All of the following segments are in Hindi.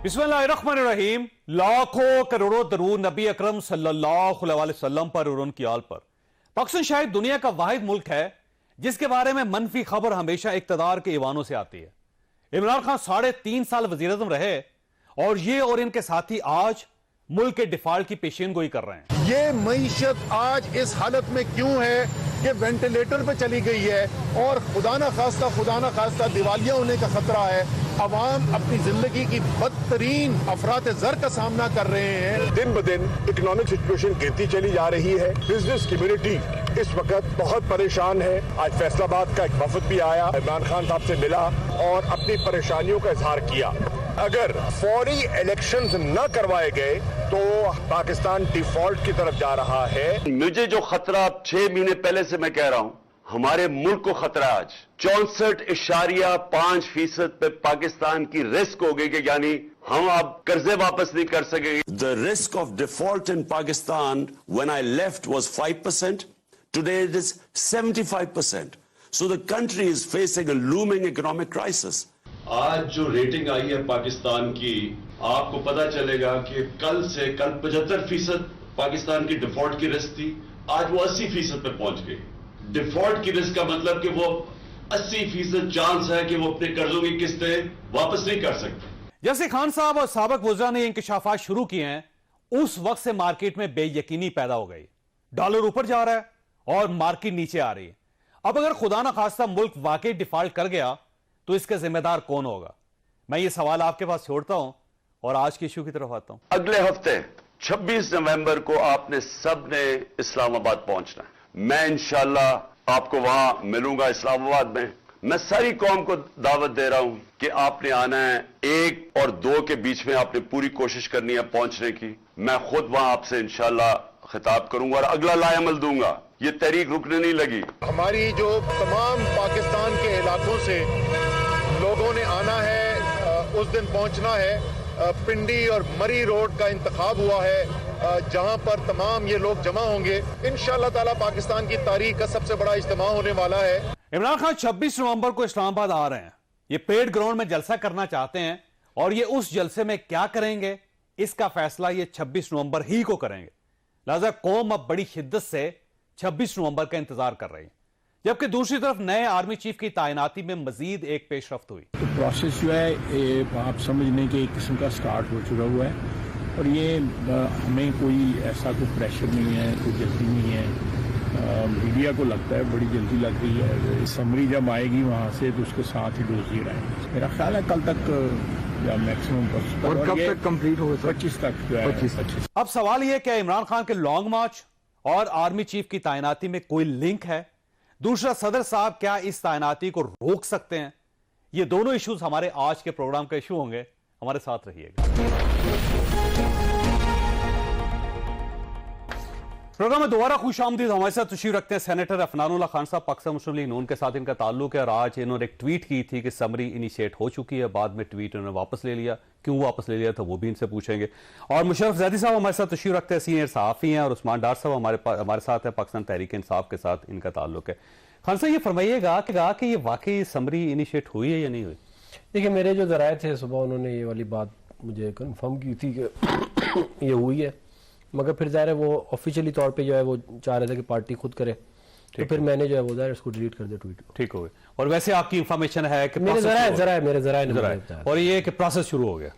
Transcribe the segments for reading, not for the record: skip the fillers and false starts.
बिस्मिल्लाहिर्रहमानिर्रहीम। लाखों करोड़ों दरूद नबी अकरम सल्लल्लाहु अलैहि वसल्लम पर और उनकी आल पर। पाकिस्तान शायद दुनिया का वाहिद मुल्क है जिसके बारे में मनफी खबर हमेशा इक्तदार के ईवानों से आती है। इमरान खान 3.5 साल वज़ीर-ए-आज़म रहे और ये और इनके साथी आज मुल्क के डिफॉल्ट की पेशीनगोई कर रहे हैं। ये मईशत आज इस हालत में क्यों है कि वेंटिलेटर पे चली गई है और खुदा ना खास्ता दिवालिया होने का खतरा है। अवाम अपनी जिंदगी की बदतरीन अफरात ज़र का सामना कर रहे हैं। दिन ब दिन इकोनॉमिक सिचुएशन गिरती चली जा रही है। बिजनेस कम्युनिटी इस वक्त बहुत परेशान है। आज फैसलाबाद का एक वफद भी आया, इमरान खान साहब से मिला और अपनी परेशानियों का इजहार किया। अगर फौरी इलेक्शंस न करवाए गए तो पाकिस्तान डिफॉल्ट की तरफ जा रहा है। मुझे जो खतरा 6 महीने पहले से मैं कह रहा हूं, हमारे मुल्क को खतरा आज 64.5% पे पाकिस्तान की रिस्क हो गई कि यानी हम अब कर्जे वापस नहीं कर सकेंगे। The risk of default in Pakistan when I left was 5%. Today it is 75%. So the country is facing a looming economic crisis. आज जो रेटिंग आई है पाकिस्तान की, आपको पता चलेगा कि कल 75% पाकिस्तान की डिफॉल्ट की रिस्क थी, आज वो 80% पे पहुंच गई। डिफॉल्ट की रिस्क का मतलब कि वो 80% चांस है कि वो अपने कर्जों की किस्तें वापस नहीं कर सकते। जैसे खान साहब और साबिक वज़रा ने इंकशाफात शुरू किए हैं, उस वक्त से मार्केट में बेयकीनी पैदा हो गई। डॉलर ऊपर जा रहा है और मार्केट नीचे आ रही है। अब अगर खुदा ना खास्ता मुल्क वाकई डिफॉल्ट कर गया तो इसका जिम्मेदार कौन होगा? मैं ये सवाल आपके पास छोड़ता हूं और आज के इशू की तरफ आता हूं। अगले हफ्ते 26 नवंबर को आपने सबने इस्लामाबाद पहुंचना है। मैं इंशाल्लाह आपको वहां मिलूंगा इस्लामाबाद में। मैं सारी कौम को दावत दे रहा हूं कि आपने आना है। 1 और 2 के बीच में आपने पूरी कोशिश करनी है पहुंचने की। मैं खुद वहां आपसे इंशाल्लाह खिताब करूंगा और अगला लाएमल दूंगा। ये तहरीक रुकने नहीं लगी। हमारी जो तमाम पाकिस्तान के इलाकों से लोगों ने आना है, उस दिन पहुंचना है। पिंडी और मरी रोड का इंतखाब हुआ है जहां पर तमाम ये लोग जमा होंगे। इंशाअल्लाह ताला पाकिस्तान की तारीख का सबसे बड़ा इज्तिमा होने वाला है। इमरान खान 26 नवंबर को इस्लामाबाद आ रहे हैं। ये पेड ग्राउंड में जलसा करना चाहते हैं और ये उस जलसे में क्या करेंगे इसका फैसला ये 26 नवंबर ही को करेंगे। लिहाजा कौम अब बड़ी शिद्दत से 26 नवंबर का इंतजार कर रही है। जबकि दूसरी तरफ नए आर्मी चीफ की तैनाती में मजीद एक पेशरफ्त हुई। तो प्रोसेस जो है आप समझने के एक किस्म का स्टार्ट हो चुका हुआ है और ये हमें कोई ऐसा कोई प्रेशर नहीं है, कोई जल्दी नहीं है। मीडिया को लगता है बड़ी जल्दी लग रही है। समरी जब आएगी वहाँ से तो उसके साथ ही डोजियर आएंगे। मेरा ख्याल है कल तक या मैक्सिमम। और कब तक कंप्लीट होगा? 25 तक जो है 25। अब सवाल यह क्या इमरान खान के लॉन्ग मार्च और आर्मी चीफ की तैनाती में कोई लिंक है? दूसरा, सदर साहब क्या इस तैनाती को रोक सकते हैं? ये दोनों इश्यूज हमारे आज के प्रोग्राम का इशू होंगे। हमारे साथ रहिएगा। प्रोग्राम में दोबारा खुश आमदीद। हमारे साथ तशरीफ रखते हैं सेनेटर अफनानुल्लाह खान साहब। पाकिस्तान मुस्लिम लीग नून के साथ इनका ताल्लुक है और आज इन्होंने एक ट्वीट की थी कि समरी इनिशिएट हो चुकी है। बाद में ट्वीट इन्होंने वापस ले लिया। क्यों वापस ले लिया था वो भी इनसे पूछेंगे। और मुशर्रफ जैदी साहब हमारे साथ तशरीफ रखते हैं, सीनियर सहाफ़ी हैं। और उस्मान डार साहब हमारे साथ है, पाकिस्तान तहरीक इंसाफ के साथ इनका ताल्लुक है। खान साहब ये फरमाइएगा कि ये वाकई समरी इनिशिएट हुई है या नहीं हुई? देखिए, मेरे जो जराए थे सुबह उन्होंने ये वाली बात मुझे कंफर्म की थी कि ये हुई है, मगर फिर ज़ाहिर है वो ऑफिशियली तौर पे जो है वो चाह रहे थे कि पार्टी खुद करे, तो फिर मैंने जो है वो ज़ाहिर उसको डिलीट कर दिया ट्वीट को। ठीक हो गया। और वैसे आपकी इंफॉर्मेशन है कि मेरे जराए और ये कि प्रोसेस शुरू हो गया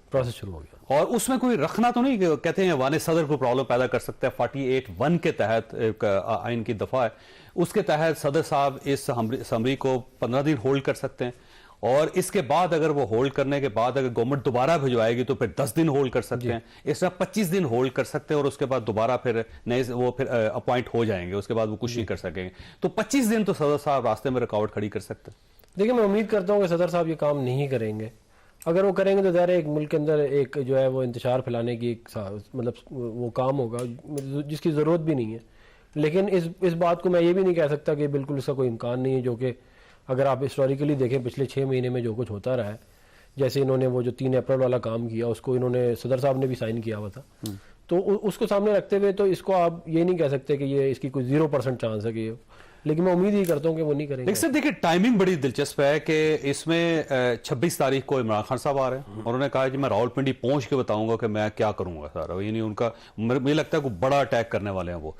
और उसमें कोई रखना तो नहीं कि कहते हैं वाने सदर को प्रॉब्लम पैदा कर सकता है। 48(1) के तहत एक आइन की दफा है, उसके तहत सदर साहब इस समरी को 15 दिन होल्ड कर सकते हैं और इसके बाद अगर वो होल्ड करने के बाद अगर गवर्नमेंट दोबारा भिजवाएगी तो फिर 10 दिन होल्ड कर सकते हैं। इस तरह 25 दिन होल्ड कर सकते हैं और उसके बाद दोबारा फिर नए वो फिर अपॉइंट हो जाएंगे। उसके बाद वो कुछ नहीं कर सकेंगे। तो 25 दिन तो सदर साहब रास्ते में रुकावट खड़ी कर सकते हैं। देखिए, मैं उम्मीद करता हूँ कि सदर साहब ये काम नहीं करेंगे। अगर वो करेंगे तो ज़ाहिर है एक मुल्क के अंदर एक जो है वो इंतशार फैलाने की मतलब वो काम होगा जिसकी ज़रूरत भी नहीं है। लेकिन इस बात को मैं ये भी नहीं कह सकता कि बिल्कुल इसका कोई इम्कान नहीं है, जो कि अगर आप हिस्टोरिकली देखें पिछले 6 महीने में जो कुछ होता रहा है, जैसे इन्होंने वो जो 3 अप्रैल वाला काम किया उसको इन्होंने सदर साहब ने भी साइन किया हुआ था, तो उसको सामने रखते हुए तो इसको आप ये नहीं कह सकते कि ये इसकी कोई 0% चांस है कि लेकिन मैं उम्मीद ही करता हूँ कि वो नहीं करेंगे। लेकिन सर देखिए टाइमिंग बड़ी दिलचस्प है कि इसमें 26 तारीख को इमरान खान साहब आ रहे हैं, उन्होंने कहा कि मैं रावलपिंडी पहुंच के बताऊंगा कि मैं क्या करूंगा सर, यानी उनका मुझे लगता है कोई बड़ा अटैक करने वाले हैं वो।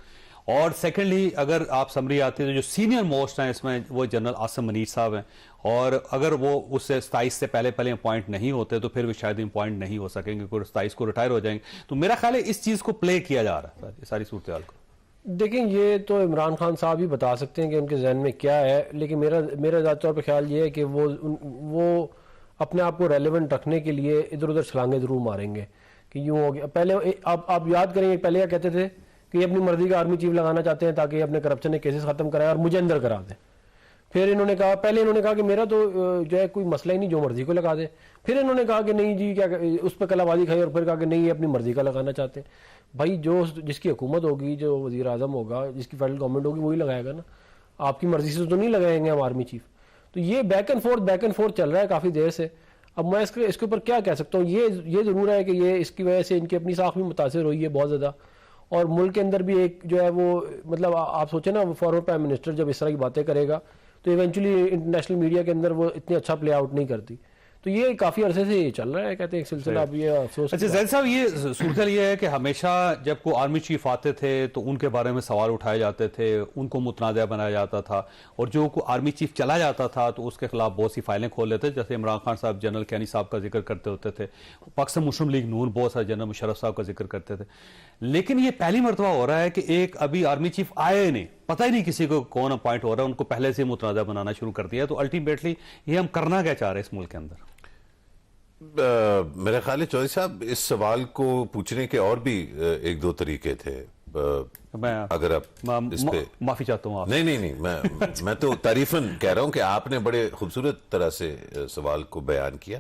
और सेकेंडली अगर आप समरी आती है तो जो सीनियर मोस्ट हैं इसमें वो जनरल आसिम मनीर साहब हैं, और अगर वो उससे 27 से पहले अपॉइंट नहीं होते तो फिर भी शायद अपॉइंट नहीं हो सकेंगे, 27 को रिटायर हो जाएंगे। तो मेरा ख्याल है इस चीज को प्ले किया जा रहा है सर, ये सारी सूरत हाल को। देखिए ये तो इमरान खान साहब ही बता सकते हैं कि उनके जहन में क्या है, लेकिन मेरा ज़ाती तौर पर ख्याल ये है कि वो अपने आप को रेलेवेंट रखने के लिए इधर उधर छलांगे जरूर मारेंगे कि यूं हो गया। पहले आप याद करेंगे पहले क्या कहते थे कि ये अपनी मर्जी का आर्मी चीफ लगाना चाहते हैं ताकि अपने करप्शन के केसेस खत्म कराए और मुझे अंदर करा दें। फिर इन्होंने कहा कि मेरा तो जो है कोई मसला ही नहीं, जो मर्जी को लगा दे। फिर इन्होंने कहा कि नहीं जी क्या उस पर कलाबाजी खाई, और फिर कहा कि नहीं ये अपनी मर्जी का लगाना चाहते हैं। भाई जिसकी हुकूमत होगी, जो वजीर आजम होगा, जिसकी फेडरल गवर्नमेंट होगी वही लगाएगा ना, आपकी मर्जी से तो नहीं लगाएंगे हम आर्मी चीफ। तो ये बैक एंड फोर्थ चल रहा है काफ़ी देर से। अब मैं इसके ऊपर क्या कह सकता हूँ, ये ज़रूर है कि ये इसकी वजह से इनकी अपनी साख भी मुतासिर हुई है बहुत ज़्यादा, और मुल्क के अंदर भी एक जो है वो मतलब आप सोचें ना, फॉरवर्ड प्राइम मिनिस्टर जब इस तरह की बातें करेगा तो इवेंचुअली इंटरनेशनल मीडिया के अंदर वो इतनी अच्छा प्ले आउट नहीं करती। तो ये काफी अरसे से ये चल रहा है, कहते हैं एक सिलसिला। अब ये अफसोस। अच्छा जैद साहब, ये सूरत ये है कि हमेशा जब कोई आर्मी चीफ आते थे तो उनके बारे में सवाल उठाए जाते थे, उनको मुतनाज़ा बनाया जाता था, और जो कोई आर्मी चीफ चला जाता था तो उसके खिलाफ बहुत सी फाइलें खोल लेते थे। जैसे इमरान खान साहब जनरल कैनी साहब का जिक्र करते होते थे, पाकिस्तान मुस्लिम लीग नून बहुत सारे जनरल मुशर्रफ साहब का जिक्र करते थे। लेकिन ये पहली मरतबा हो रहा है कि एक अभी आर्मी चीफ आए नहीं, पता ही नहीं किसी को कौन अपॉइंट हो रहा है, उनको पहले से मुतनाज़ा बनाना शुरू कर दिया। तो अल्टीमेटली ये हम करना क्या चाह रहे हैं इस मुल्क के अंदर? मेरा ख्याल है चौधरी साहब, इस सवाल को पूछने के और भी एक दो तरीके थे। मैं अगर आप इस पे माफी चाहता हूँ। नहीं मैं तो तारीफन कह रहा हूं कि आपने बड़े खूबसूरत तरह से सवाल को बयान किया।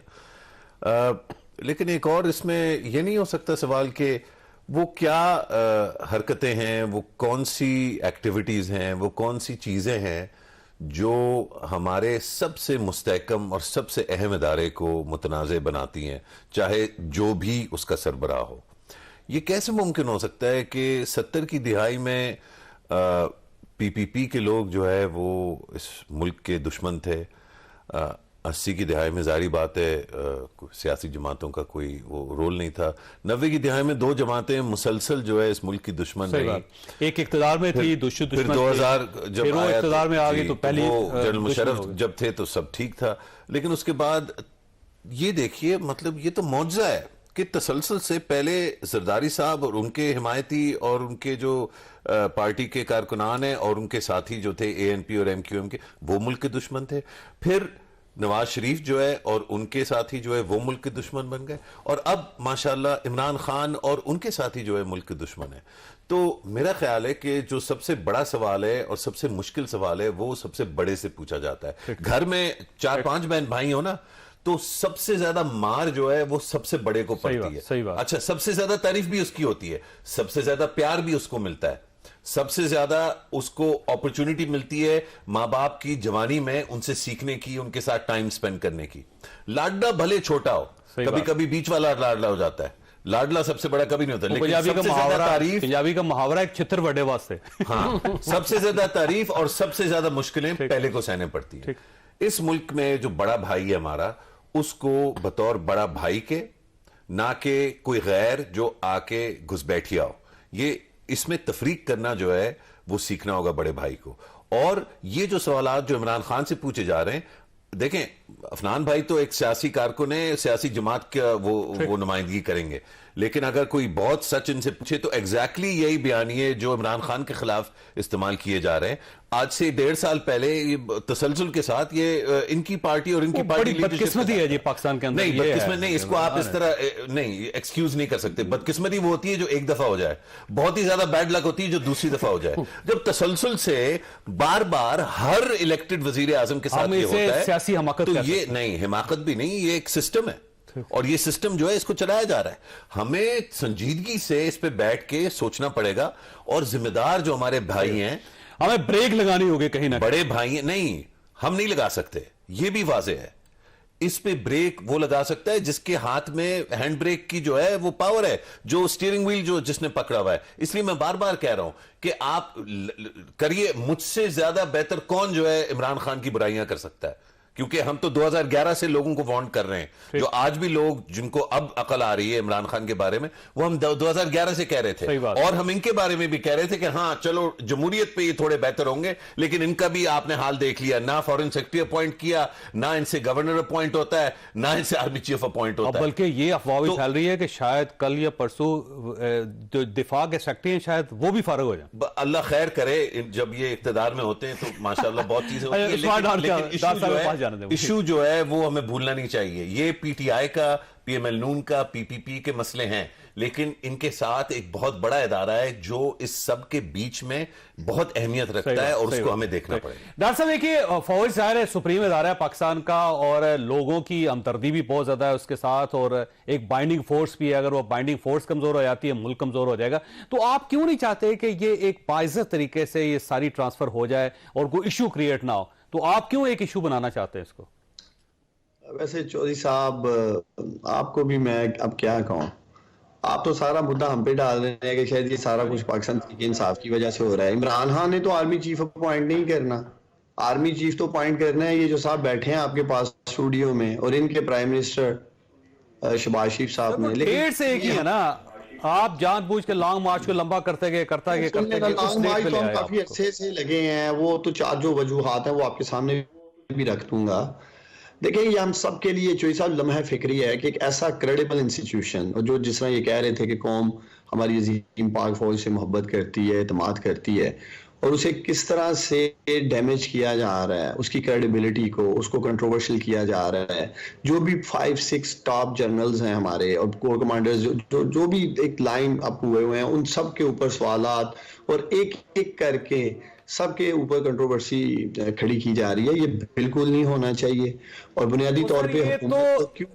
लेकिन एक और इसमें यह नहीं हो सकता सवाल कि वो क्या हरकतें हैं, वो कौन सी एक्टिविटीज हैं, वो कौन सी चीजें हैं जो हमारे सबसे मुस्तहकम और सबसे अहम इदारे को मुतनाज़े बनाती हैं, चाहे जो भी उसका सरबराह हो। ये कैसे मुमकिन हो सकता है कि 70 की दिहाई में PPP के लोग जो है वो इस मुल्क के दुश्मन थे, 80 की दिहाई में जारी बात है सियासी जमातों का कोई वो रोल नहीं था, 90 की दिहाई में 2 जमातें मुसलसल जो है इस मुल्क की दुश्मन रही। एक इख्तिदार में थी, दुश्मन फिर 2000 जब इख्तिदार में आ गई तो पहले जनरल मुशर्रफ जब थे तो सब ठीक था। लेकिन उसके बाद ये देखिए, मतलब ये तो मौजज़ा है कि तसलसल से पहले जरदारी साहब और उनके हिमायती और उनके जो पार्टी के कारकुनान हैं और उनके साथी जो थे ANP और MQM के, वो मुल्क के दुश्मन थे। फिर नवाज शरीफ जो है और उनके साथी जो है वो मुल्क के दुश्मन बन गए, और अब माशाल्लाह इमरान खान और उनके साथी जो है मुल्क के दुश्मन है। तो मेरा ख्याल है कि जो सबसे बड़ा सवाल है और सबसे मुश्किल सवाल है वो सबसे बड़े से पूछा जाता है। घर में 4-5 बहन भाई हो ना, तो सबसे ज्यादा मार जो है वो सबसे बड़े को पड़ती है। सही बात। अच्छा, सबसे ज्यादा तारीफ भी उसकी होती है, सबसे ज्यादा प्यार भी उसको मिलता है, सबसे ज्यादा उसको अपॉर्चुनिटी मिलती है माँ बाप की जवानी में उनसे सीखने की, उनके साथ टाइम स्पेंड करने की। लाडला भले छोटा हो, कभी कभी बीच वाला लाडला हो जाता है, लाडला सबसे बड़ा कभी नहीं होता। लेकिन पंजाबी का मुहावरा एक छितर बड़े वास्ते। हाँ, सबसे ज्यादा तारीफ और सबसे ज्यादा मुश्किलें पहले को सहने पड़ती है। इस मुल्क में जो बड़ा भाई है हमारा, उसको बतौर बड़ा भाई के, ना के कोई गैर जो आके घुसबैठिया हो, ये इसमें तफरीक करना जो है वो सीखना होगा बड़े भाई को। और ये जो सवालात जो इमरान खान से पूछे जा रहे हैं, देखें अफनान भाई तो एक सियासी कारकुन है, सियासी जमात का वो नुमाइंदगी करेंगे, लेकिन अगर कोई बहुत सच इनसे पूछे तो एग्जैक्टली यही बयानिए जो इमरान खान के खिलाफ इस्तेमाल किए जा रहे हैं। आज से 1.5 साल पहले तसलसल के साथ ये इनकी पार्टी और इनकी पार्टी बदकिस्मती है जी पाकिस्तान के अंदर। नहीं, बदकिस्मत नहीं, इसको आप इस तरह नहीं एक्सक्यूज नहीं कर सकते। बदकिस्मती वो होती है जो एक दफा हो जाए, बहुत ही ज्यादा बैड लक होती है जो दूसरी दफा हो जाए। जब तसलसल से बार बार हर इलेक्टेड वजीर आजम के साथ ये होता है, सियासी हमाकत, तो ये नहीं हिमाकत भी नहीं, ये एक सिस्टम है, और ये सिस्टम जो है इसको चलाया जा रहा है। हमें संजीदगी से इस पे बैठ के सोचना पड़ेगा, और जिम्मेदार जो हमारे भाई हैं, हमें ब्रेक लगानी होगी कहीं ना। बड़े भाई नहीं, हम नहीं लगा सकते, ये भी वाजे है। इस पे ब्रेक वो लगा सकता है जिसके हाथ में हैंड ब्रेक की जो है वो पावर है, जो स्टीयरिंग व्हील जो जिसने पकड़ा हुआ है। इसलिए मैं बार बार कह रहा हूं कि आप करिए, मुझसे ज्यादा बेहतर कौन जो है इमरान खान की बुराइयां कर सकता है, क्योंकि हम तो 2011 से लोगों को वार्न कर रहे हैं। जो आज भी लोग जिनको अब अकल आ रही है इमरान खान के बारे में, वो हम 2011 से कह रहे थे, और हम इनके बारे में भी कह रहे थे कि हाँ चलो जमहूरियत पे ये थोड़े बेहतर होंगे, लेकिन इनका भी आपने हाल देख लिया, ना फॉरेन सेक्रेटरी अपॉइंट किया, ना इनसे गवर्नर अपॉइंट होता है, ना इनसे आर्मी चीफ अपॉइंट होता है। बल्कि ये अफवाह भी फैल रही है कि शायद कल या परसों जो दिफा के सेक्रेटरी हैं शायद वो भी फारिग हो जाए। अल्लाह खैर करे, जब ये इख्तिदार में होते हैं तो माशाल्लाह बहुत चीजें होती हैं, लेकिन इशू जो है वो हमें भूलना नहीं चाहिए। ये पीटीआई का, पीएमएल नून का, पीपीपी के मसले हैं, लेकिन इनके साथ एक बहुत बड़ा इदारा है जो इस सब के बीच में बहुत अहमियत रखता है, और उसको हमें देखना पड़ेगा। डॉक्टर साहब देखिए, फौज जाहिर है सुप्रीम इदारा है पाकिस्तान का, और लोगों की हमदर्दी भी बहुत ज्यादा है उसके साथ, और एक बाइंडिंग फोर्स भी है। अगर वो बाइंडिंग फोर्स कमजोर हो जाती है, मुल्क कमजोर हो जाएगा। तो आप क्यों नहीं चाहते कि ये एक बाइज्जत तरीके से ये सारी ट्रांसफर हो जाए और कोई इशू क्रिएट ना हो? तो आप क्यों एक इशू बनाना चाहते हैं इसको? वैसे चौधरी साहब, आपको भी मैं अब क्या कहूं, आप तो सारा मुद्दा हम पे डाल रहे हैं कि शायद ये सारा कुछ पाकिस्तान के इंसाफ की वजह से हो रहा है। इमरान खान ने तो आर्मी चीफ अपॉइंट नहीं करना, आर्मी चीफ तो अपॉइंट करना है ये जो साहब बैठे हैं आपके पास स्टूडियो में, और इनके प्राइम मिनिस्टर शहबाज शरीफ साहब ने। लेकिन से एक ही है ना, आप जानबूझ के लॉन्ग मार्च को लंबा करते गए लॉन्ग मार्च तो हम काफी अच्छे से लगे हैं, वो तो चार जो वजूहात है वो आपके सामने भी रख दूंगा। देखिए, ये हम सब के लिए चोई साहब लम्हा फिक्री है कि एक ऐसा क्रेडिबल इंस्टीट्यूशन, और जो जिस तरह ये कह रहे थे कि कौम हमारी अजीम पाक फौज से मोहब्बत करती है, एतमाद करती है, और उसे किस तरह से डैमेज किया जा रहा है, उसकी क्रेडिबिलिटी को, उसको कंट्रोवर्शियल किया जा रहा है। जो भी 5-6 टॉप जनरल्स हैं हमारे और कोर कमांडर्स जो भी एक लाइन अप हुए हुए हैं, उन सब के ऊपर सवालात, और एक एक करके सबके ऊपर कंट्रोवर्सी खड़ी की जा रही है। ये बिल्कुल नहीं होना चाहिए, और बुनियादी तौर पे तो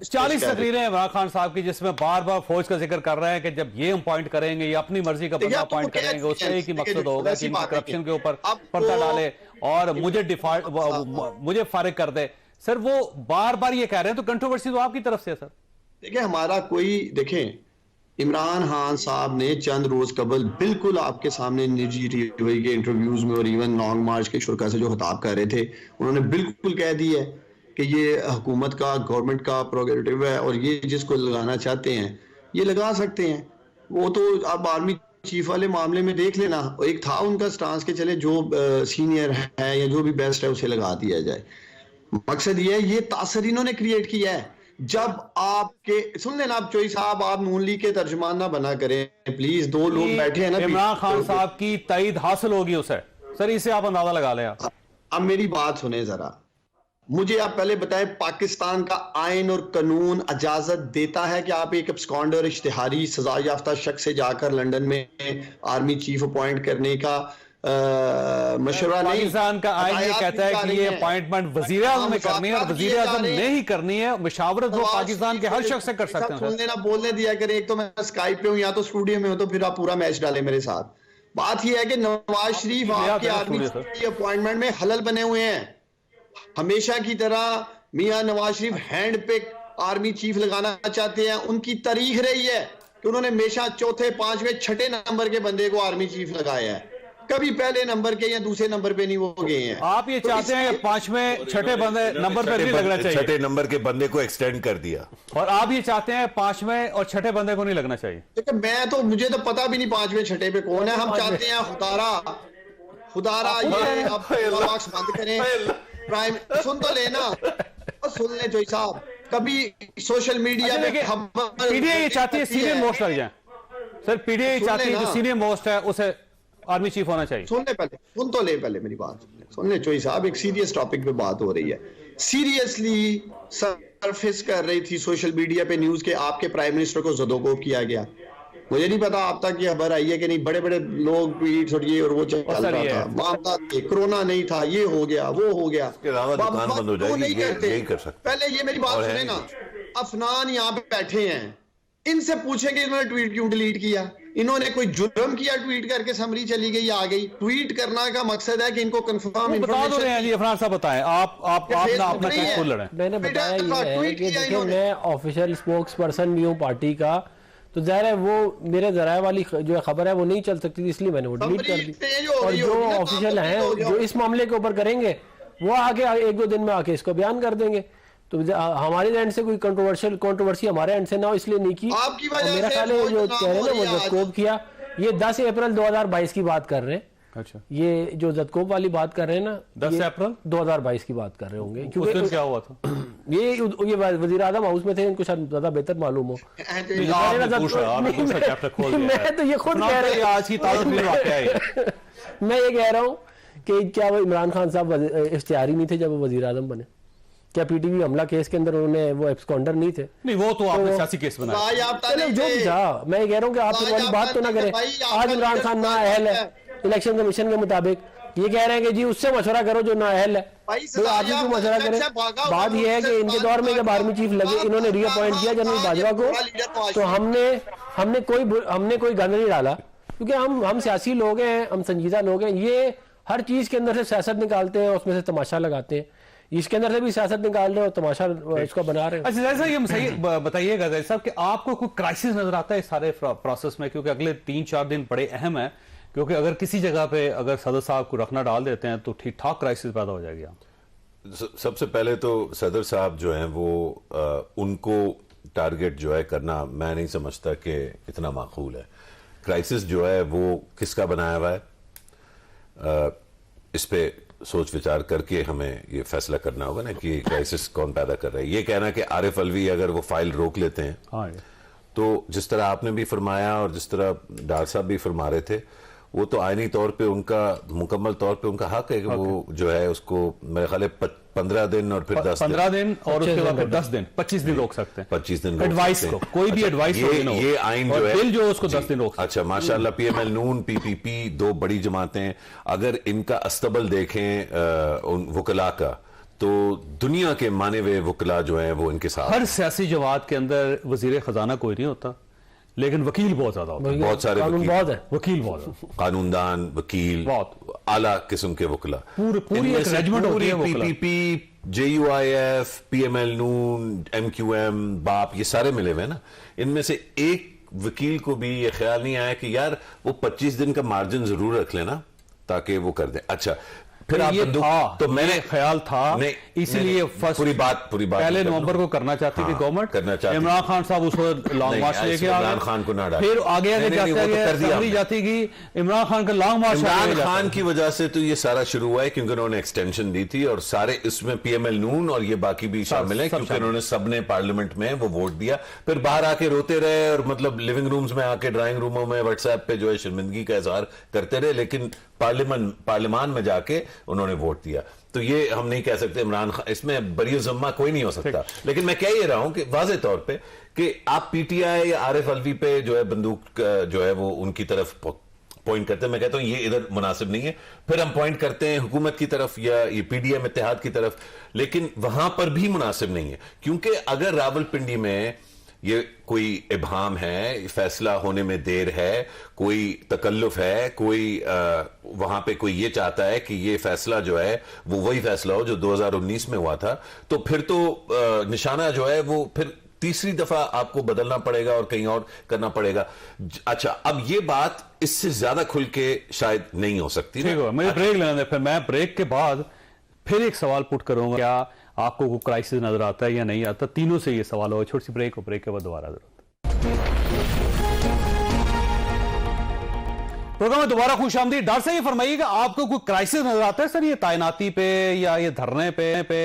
40 तकरीरें इमरान खान साहब की जिसमें बार बार फौज का जिक्र कर रहे हैं कि जब ये अपॉइंट करेंगे, ये अपनी मर्जी का बंदा अपॉइंट करेंगे, उसका एक ही मकसद होगा कि करप्शन के ऊपर पर्दा डाले और मुझे फारिग कर दे। सर, वो बार बार ये कह रहे हैं, तो कंट्रोवर्सी तो आपकी तरफ से है सर। देखिए, हमारा कोई, देखें, इमरान खान साहब ने चंद रोज कबल बिल्कुल आपके सामने निजी टीवी के इंटरव्यूज में और इवन लॉन्ग मार्च के शुरा से जो खिताब कर रहे थे, उन्होंने बिल्कुल कह दी है कि ये हुकूमत का, गवर्नमेंट का प्रोग्रेटिव है, और ये जिसको लगाना चाहते हैं ये लगा सकते हैं। वो तो अब आर्मी चीफ वाले मामले में देख लेना, एक था उनका स्टांस के चले जो सीनियर है या जो भी बेस्ट है उसे लगा दिया जाए। मकसद ये है, ये तासर इन्होंने क्रिएट किया है। जब आपके, सुन लेना आप चोई साहब, आप नून लीग के तर्जुमान ना बना करें प्लीज, दो लोग बैठे हैं ना, इमरान खान साहब की तईद हासिल होगी उसे, सर इससे आप अंदाजा लगा लें। अब मेरी बात सुने जरा, मुझे आप पहले बताएं, पाकिस्तान का आइन और कानून इजाजत देता है कि आप एक एब्सकॉन्डर, इश्तिहारी, सजा याफ्ता शख्स से जाकर लंदन में आर्मी चीफ अपॉइंट करने का मशवरा नहीं। पाकिस्तान का आइन ये कहता है कि ये अपॉइंटमेंट वजीर आज़म ने करनी है, और वजीर आज़म ने ही करनी है। मुशावरत वो पाकिस्तान के हर शख्स से कर सकते हैं। सुनने ना बोलने दिया करें, एक तो मैं स्काइप पे हूं या तो स्टूडियो में हो, तो फिर आप पूरा मैच डालें मेरे साथ। बात ये है कि नवाज शरीफ आपके आर्मी की अपॉइंटमेंट में हलल बने हुए हैं। हमेशा की तरह मियां Nawaz Sharif hand pick army chief लगाना चाहते हैं। उनकी तारीख रही है कि उन्होंने हमेशा चौथे, पांचवें, छठे नंबर के बंदे को आर्मी चीफ लगाया है, कभी पहले नंबर के या दूसरे नंबर पे नहीं वो गए हैं। आप ये चाहते हैं कि पांचवें, छठे बंदे नंबर पे नहीं लगना चाहिए, छठे नंबर के बंदे को एक्सटेंड कर दिया, और आप ये चाहते हैं पांचवें और छठे बंदे को नहीं लगना चाहिए। देखिए, मैं तो, मुझे तो पता भी नहीं पांचवें छठे पे कौन है। हम चाहते हैं खुदारा ये आप बॉक्स बंद करें। प्राइम, सुन तो लेना, सुन ले जोई साहब, कभी सोशल मीडिया पे खबर, पीडीआई ये चाहती है सीनियर मोस्ट लग जाए। सर, पीडीआई ये चाहती है जो सीनियर मोस्ट है उसे आर्मी चीफ होना चाहिए। सुन तो ले पहले मेरी बात सुन ले चोई साहब, एक सीरियस टॉपिक पे बात हो रही है। सीरियसली सरफेस कर रही थी सोशल मीडिया पे न्यूज के आपके प्राइम मिनिस्टर को ज़दोकोब किया गया। मुझे नहीं पता आप तक ये खबर आई है कि नहीं, बड़े बड़े लोग ट्वीट्स और ये और वो चल रहा था, मामला कोरोना नहीं था, ये हो गया, वो हो गया, नहीं करते। पहले ये मेरी बात सुने ना, अफनान यहाँ पे बैठे हैं, इनसे पूछेंगे इन्होंने ट्वीट क्यों डिलीट किया। इन्होंने कोई जुर्म किया, ट्वीट करके समरी चली गई, आ गई। ट्वीट करना का मकसद है कि इनको कंफर्म बता दो रहे हैं जी। अफरान साहब बताएं, आप अपना केस खोल रहे हैं। मैंने बताया ये है कि देखिए मैं ऑफिशियल स्पोक्स पर्सन भी हूँ पार्टी का, तो जाहिर है वो मेरे जराए वाली जो है खबर है वो नहीं चल सकती थी, इसलिए मैंने वो डिलीट कर दी। और जो ऑफिशियल हैं जो इस मामले के ऊपर करेंगे वो आगे 1-2 दिन में आके इसको बयान कर देंगे। तो हमारे एंड से कोई कंट्रोवर्सी हमारे एंड से ना हो, इसलिए नहीं की। मेरा ख्याल है जो कह रहे हैं ना वो जदकोब किया, ये 10 अप्रैल 2022 की बात कर रहे हैं। अच्छा, ये जो जदकोब वाली बात कर रहे हैं ना, 10 अप्रैल 2022 की बात कर रहे होंगे, क्योंकि उस दिन क्या हुआ था? ये वजीर आजम हाउस में थे, इनको शायद ज्यादा बेहतर मालूम हो। मैं तो ये खुद कह रहे हैं आज की मैं ये कह रहा हूँ कि क्या वो इमरान खान साहब इख्तियारी नहीं थे जब वो वजीर आजम बने? क्या पीटीवी हमला केस के अंदर उन्होंने वो एब्सकॉन्डर नहीं थे? नहीं, वो तो आपने सियासी केस बनाया। चलो जो भी था, मैं कह रहा हूँ कि आप वाली बात तो ना करें। आज इमरान खान ना अहल है इलेक्शन कमीशन के मुताबिक, ये कह रहे हैं कि जी उससे मशवरा करो जो ना अहल है, तो आप ही क्यों मशवरा करें? बात यह है कि इनके दौर में जब आर्मी चीफ लगे, इन्होंने रीअपॉइंट किया जनरल बाजवा को, तो हमने कोई गंद नहीं डाला, क्योंकि हम सियासी लोग हैं, हम संजीदा लोग हैं। ये हर चीज के अंदर से सियासत निकालते हैं, उसमें से तमाशा लगाते हैं। इसके अंदर से भी सियासत निकाल रहे हो, तमाशा इसको बना रहे हो। अच्छा जैसा ये सही बताइएगा जैसा साहब कि आपको कोई क्राइसिस नजर आता है इस सारे प्रोसेस में? क्योंकि अगले 3-4 दिन बड़े अहम है, क्योंकि अगर किसी जगह पे अगर सदर साहब को रखना डाल देते हैं तो ठीक ठाक क्राइसिस पैदा हो जाएगी। सबसे पहले तो सदर साहब जो हैं वो उनको टारगेट जो है करना मैं नहीं समझता कि इतना माकूल है। क्राइसिस जो है वो किसका बनाया हुआ है, इस पे सोच विचार करके हमें ये फैसला करना होगा ना कि क्राइसिस कौन पैदा कर रहा है। ये कहना कि आरिफ अलवी अगर वो फाइल रोक लेते हैं, हाँ, तो जिस तरह आपने भी फरमाया और जिस तरह डार साहब भी फरमा रहे थे, वो तो आईनी तौर पे उनका मुकम्मल तौर पे उनका हक है कि वो जो है उसको मेरे ख्याल 15 दिन और फिर 15 दिन और उसके बाद 10 दिन 25 दिन रोक सकते हैं। 25 दिन एडवाइस को कोई भी एडवाइस ये आइन जो है बिल जो उसको 10 दिन रोक सकते। अच्छा माशाल्लाह, पीएमएल नून पीपीपी 2 बड़ी जमातें, अगर इनका अस्तबल देखें उन वकला का, तो दुनिया के माने हुए वकला जो हैं वो इनके साथ। हर सियासी जमात के अंदर वजीर खजाना कोई नहीं होता, लेकिन वकील बहुत ज्यादा होता है। बहुत सारे वकील बहुत कानूनदान, वकील, बहुत आला किस्म के वकला, पूरी एक रेजिमेंट होती है। पीपीपी, JUIF, PML नून, MQM, बाप, ये सारे मिले हुए ना। इनमें से एक वकील को भी ये ख्याल नहीं आया कि यार वो 25 दिन का मार्जिन जरूर रख लेना ताकि वो कर दे। अच्छा फिर आप तो मैंने ख्याल था इसलिए पूरी बात पहले नवंबर को करना चाहती थी गवर्नमेंट, करना चाहती। इमरान खान साहब उसको लॉन्ग मार्च लेके आ गए, इमरान खान को ना डाल, फिर आगे जाती कि इमरान खान का लॉन्ग मार्च, इमरान खान की वजह से तो ये सारा शुरू हुआ है, क्योंकि उन्होंने एक्सटेंशन दी थी और सारे इसमें PML नून और ये बाकी भी शामिल है, क्योंकि उन्होंने सबने पार्लियामेंट में वो वोट दिया, फिर बाहर आके रोते रहे और मतलब लिविंग रूम्स में आके, ड्राइंग रूमों में व्हाट्सएप पे जो है शर्मिंदगी का इजहार करते रहे, लेकिन पार्लियामान में जाके उन्होंने वोट दिया। तो ये हम नहीं कह सकते इमरान खान, इसमें बरी ज़म्मा कोई नहीं हो सकता। लेकिन मैं कह ये रहा हूं कि वाज़े तौर पे कि आप PTI या आरिफ अलवी पे जो है बंदूक जो है वो उनकी तरफ पॉइंट करते हैं, मैं कहता हूं ये इधर मुनासिब नहीं है। फिर हम पॉइंट करते हैं हुकूमत की तरफ या ये PDM इत्तेहाद की तरफ, लेकिन वहां पर भी मुनासिब नहीं है, क्योंकि अगर रावलपिंडी में ये कोई इबहाम है, फैसला होने में देर है, कोई तकल्लुफ है, कोई वहां पे कोई ये चाहता है कि ये फैसला जो है वो वही फैसला हो जो 2019 में हुआ था, तो फिर तो निशाना जो है वो फिर तीसरी दफा आपको बदलना पड़ेगा और कहीं और करना पड़ेगा। अच्छा, अब ये बात इससे ज्यादा खुल के शायद नहीं हो सकती। मुझे ब्रेक लेना है, फिर मैं ब्रेक के बाद फिर एक सवाल पुट करूंगा, क्या आपको कोई क्राइसिस नजर आता है या नहीं आता? तीनों से ये सवाल होगा। छोटी सी ब्रेक हो, ब्रेक के बाद दोबारा प्रोग्राम में दोबारा खुश आमदीद। डॉक्टर साहब ये फरमाइएगा, आपको कोई क्राइसिस नजर आता है सर ये तैनाती पे या ये धरने पे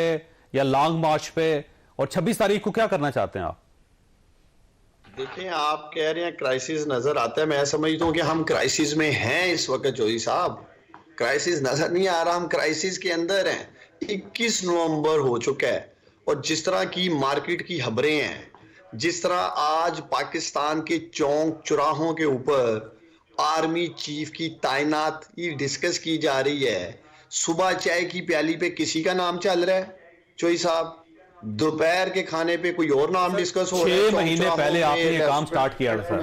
या लॉन्ग मार्च पे, और 26 तारीख को क्या करना चाहते हैं आप? देखें, आप कह रहे हैं क्राइसिस नजर आता है, मैं समझता हूं कि हम क्राइसिस में हैं इस वक्त। जोई साहब, क्राइसिस नजर नहीं आ रहा, हम क्राइसिस के अंदर हैं। 21 नवंबर हो चुका है और जिस तरह की मार्केट की खबरें हैं, जिस तरह आज पाकिस्तान के चौक चौराहों के ऊपर आर्मी चीफ की तैनाती डिस्कस की जा रही है, सुबह चाय की प्याली पे किसी का नाम चल रहा है चोई साहब, दोपहर के खाने पे कोई और नाम डिस्कस हो रहा है। 6 महीने पहले आपने ये काम स्टार्ट किया था सर।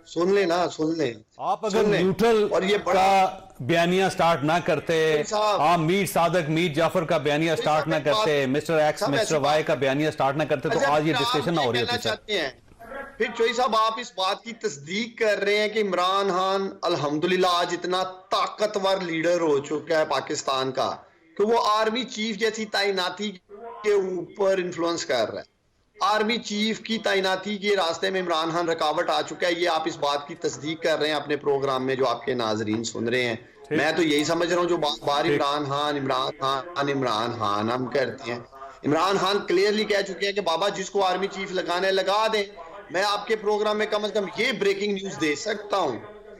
सुन ले ना, सुन ले। आप अगर न्यूट्रल और ये का बयानिया स्टार्ट ना करते, आप मीर सादक, मीर जाफर का बयानिया स्टार्ट ना करते, मिस्टर एक्स मिस्टर वाई का बयानिया स्टार्ट ना करते, तो आज ये डिस्कशन ना हो रही होती। फिर चोई साहब आप इस बात की तस्दीक कर रहे हैं कि इमरान खान अल्हम्दुलिल्लाह आज इतना ताकतवर लीडर हो चुका है पाकिस्तान का कि वो आर्मी चीफ जैसी तैनाती के ऊपर इन्फ्लुएंस कर रहा है। आर्मी चीफ की तैनाती के रास्ते में इमरान खान रुकावट आ चुका है। ये आप इस बात की तस्दीक कर रहे हैं अपने प्रोग्राम में, जो आपके नाजरीन सुन रहे हैं। मैं तो यही समझ रहा हूँ, जो बार इमरान खान हम करते हैं। इमरान खान क्लियरली कह चुके हैं कि बाबा जिसको आर्मी चीफ लगाना है लगा दें। मैं आपके प्रोग्राम में कम से कम ये ब्रेकिंग न्यूज दे सकता हूं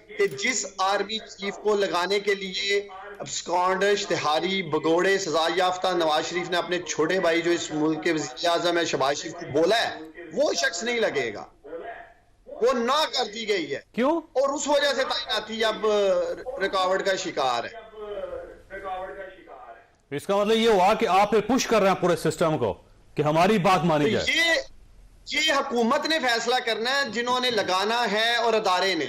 कि जिस आर्मी चीफ को लगाने के लिए अब्सकॉन्डर, इश्तिहारी, भगोड़े, सजा याफ्ता नवाज शरीफ ने अपने छोटे भाई जो इस मुल्क के वज़ीर आज़म है शहबाज शरीफ को बोला है, वो शख्स नहीं लगेगा, वो ना कर दी गई है। क्यों? और उस वजह से तैनाती अब रुकावट का शिकार है। इसका मतलब ये हुआ कि आप पुश कर रहे हैं पूरे सिस्टम को कि हमारी बात मानी जाए। ये हुकूमत ने फैसला करना है जिन्होंने लगाना है और अदारे ने।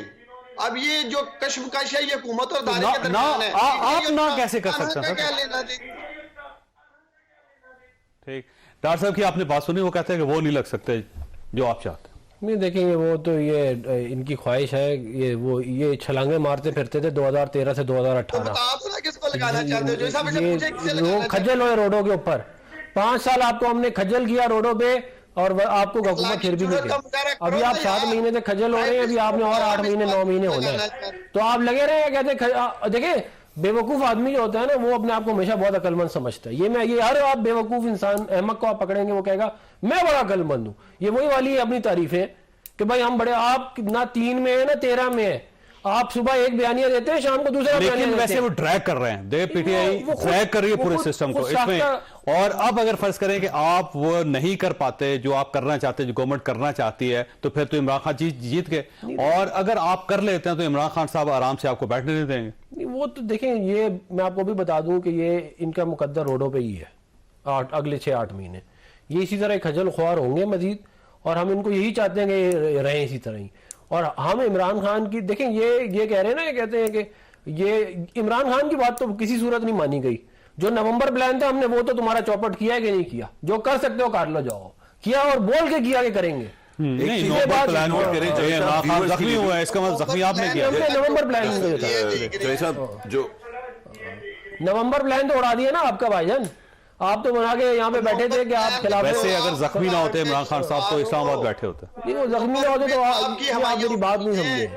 अब ये जो कशमकश है ये हुकूमत और अदारे के दरमियान है। आप ना कैसे कर सकते हैं? ठीक, डॉक्टर साहब की आपने बात सुनी, वो कहते हैं कि वो नहीं लग सकते जो आप चाहते हैं। नहीं देखेंगे, वो तो ये इनकी ख्वाहिश है। ये छलांगे मारते फिरते थे 2013 से 2018। किसको लगाना चाहते हो? लोग खज्जल हुए रोडों के ऊपर। 5 साल आपको हमने खज्जल किया रोडों पे और आपको हुकूमत फिर भी नहीं दी। अभी आप 7 महीने से खज्जल हो रहे हैं, अभी आपने और 8 महीने 9 महीने होना है, तो आप लगे रहे हैं। कहते देखिए, बेवकूफ आदमी जो होता है ना, वो अपने आप को हमेशा बहुत अकलमंद समझता है। ये हर आप बेवकूफ इंसान अहमक को आप पकड़ेंगे, वो कहेगा मैं बड़ा अकलमंद हूं। ये वही वाली अपनी तारीफ है कि भाई हम बड़े, आप ना 3 में है ना 13 में है। आप सुबह एक बयानिया देते हैं, शाम को दूसरा बयानिया देते हैं। वैसे वो ड्रैग कर रहे हैं, दे पीटीआई ड्रैग कर रही है पूरे सिस्टम को इसमें। और अब अगर फर्ज करें कि आप वो नहीं कर पाते जो आप करना चाहते, जो गवर्नमेंट करना चाहती है, तो फिर तो इमरान खान जीत गए। और अगर आप कर लेते हैं तो इमरान खान साहब आराम से आपको बैठने नहीं देंगे। वो तो देखें, ये मैं आपको भी बता दूं कि ये इनका मुकद्दर रोडों पे ही है अगले 6-8 महीने। ये इसी तरह खजल ख्वार होंगे मजीद, और हम इनको यही चाहते हैं कि रहें इसी तरह ही। और हम इमरान खान की देखें, ये कह रहे हैं ना, ये कहते हैं कि ये इमरान खान की बात तो किसी सूरत नहीं मानी गई। जो नवंबर प्लान था हमने, वो तो तुम्हारा चौपट किया है कि नहीं किया? जो कर सकते हो कर लो, जाओ किया और बोल के किया कि करेंगे। नहीं, नवंबर प्लान जख्मी हुआ है, इसका मतलब जख्मी आपने किया। नवंबर प्लान जो नवंबर प्लान तो उड़ा दिया ना आपका भाईजान। आप तो बना के यहाँ पे बैठे थे कि आप खिलाफ। वैसे अगर जख्मी ना होते इमरान खान साहब तो इस्लामाबाद बैठे होते। नहीं, वो जख्मी ना होते तो आप मेरी बात नहीं समझे।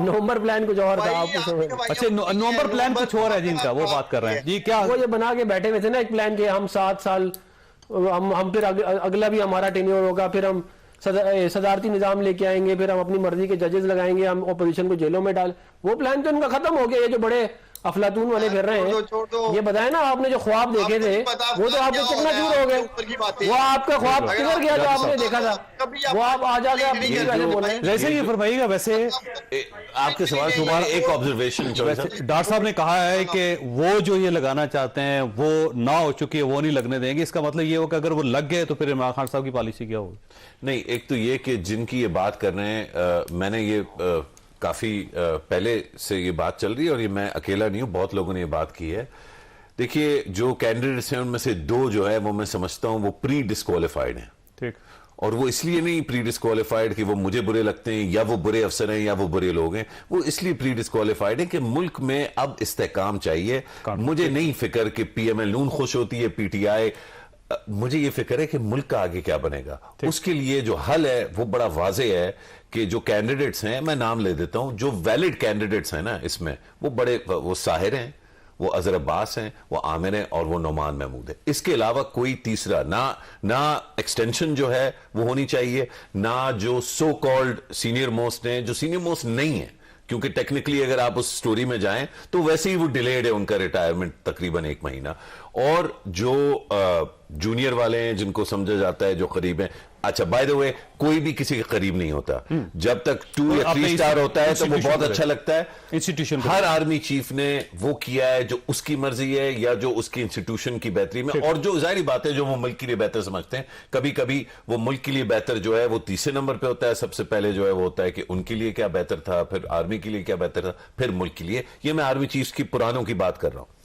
नवंबर प्लान कुछ और था, आपको अच्छा नवंबर प्लान कुछ और है जिनका, वो बात कर रहे हैं जी। क्या वो ये बना के बैठे हुए थे ना एक प्लान के, हम 7 साल हम फिर अगला भी हमारा टेन्योर होगा, फिर हम सदारती निजाम लेके आएंगे, फिर हम अपनी मर्जी के जजेस लगाएंगे, हम ओपोजिशन को जेलों में डाल। वो प्लान तो इनका खत्म हो गया। ये जो बड़े अफलातून वाले फिर रहे हैं, ये बताए ना आपने जो ख्वाब देखे थे, वो तो आपके चकनाचूर हो गए। वो आपका ख्वाब किधर गया जो आपने देखा था? वो आप आ जाके आप बोल रहे हैं। वैसे ये फरमाइएगा, वैसे आपके सवाल तुम्हारा एक ऑब्जर्वेशन डॉक्टर साहब ने कहा है कि वो जो ये लगाना चाहते हैं वो ना हो चुकी है, वो नहीं लगने देंगे। इसका मतलब ये हो कि अगर वो लग गए तो फिर इमरान खान साहब की पॉलिसी क्या होगी? नहीं, एक तो ये कि जिनकी ये बात कर रहे हैं, मैंने ये काफी पहले से ये बात चल रही है, और ये मैं अकेला नहीं हूं, बहुत लोगों ने ये बात की है। देखिए, जो कैंडिडेट्स हैं उनमें से 2 जो है वो मैं समझता हूं वो प्री डिस्क्वालिफाइड हैं। ठीक। और वो इसलिए नहीं प्री डिस्क्वालिफाइड कि वो मुझे बुरे लगते हैं या वो बुरे अफसर हैं या वो बुरे लोग हैं। वो इसलिए प्री डिस्क्वालिफाइड है कि मुल्क में अब इस्तेकाम चाहिए। मुझे नहीं फिक्र कि PML नून खुश होती है, PTI, मुझे ये फिक्र है कि मुल्क का आगे क्या बनेगा। उसके लिए जो हल है वो बड़ा वाज़ेह है कि जो कैंडिडेट्स हैं, मैं नाम ले देता हूं, जो वैलिड कैंडिडेट्स हैं ना इसमें, वो बड़े, वो साहिर हैं, वो अजहर अब्बास हैं, वो आमिर हैं और वो नौमान महमूद है। इसके अलावा कोई तीसरा ना एक्सटेंशन जो है वो होनी चाहिए, ना जो सो कॉल्ड सीनियर मोस्ट हैं, जो सीनियर मोस्ट नहीं है, क्योंकि टेक्निकली अगर आप उस स्टोरी में जाएं तो वैसे ही वो डिलेड है उनका रिटायरमेंट तकरीबन 1 महीना। और जो जूनियर वाले हैं जिनको समझा जाता है, जो करीब हैं। अच्छा, बाय द वे, कोई भी किसी के करीब नहीं होता। जब तक 2 या 3 स्टार होता है तो वो बहुत अच्छा लगता है। इंस्टीट्यूशन हर आर्मी चीफ ने वो किया है जो उसकी मर्जी है या जो उसकी इंस्टीट्यूशन की बेहतरी में, और जो जाहिर बात है जो वो मुल्क के लिए बेहतर समझते हैं। कभी कभी वो मुल्क के लिए बेहतर जो है वो तीसरे नंबर पे होता है। सबसे पहले जो है वो होता है कि उनके लिए क्या बेहतर था, फिर आर्मी के लिए क्या बेहतर था, फिर मुल्क के लिए। ये मैं आर्मी चीफ की पुरानों की बात कर रहा हूं।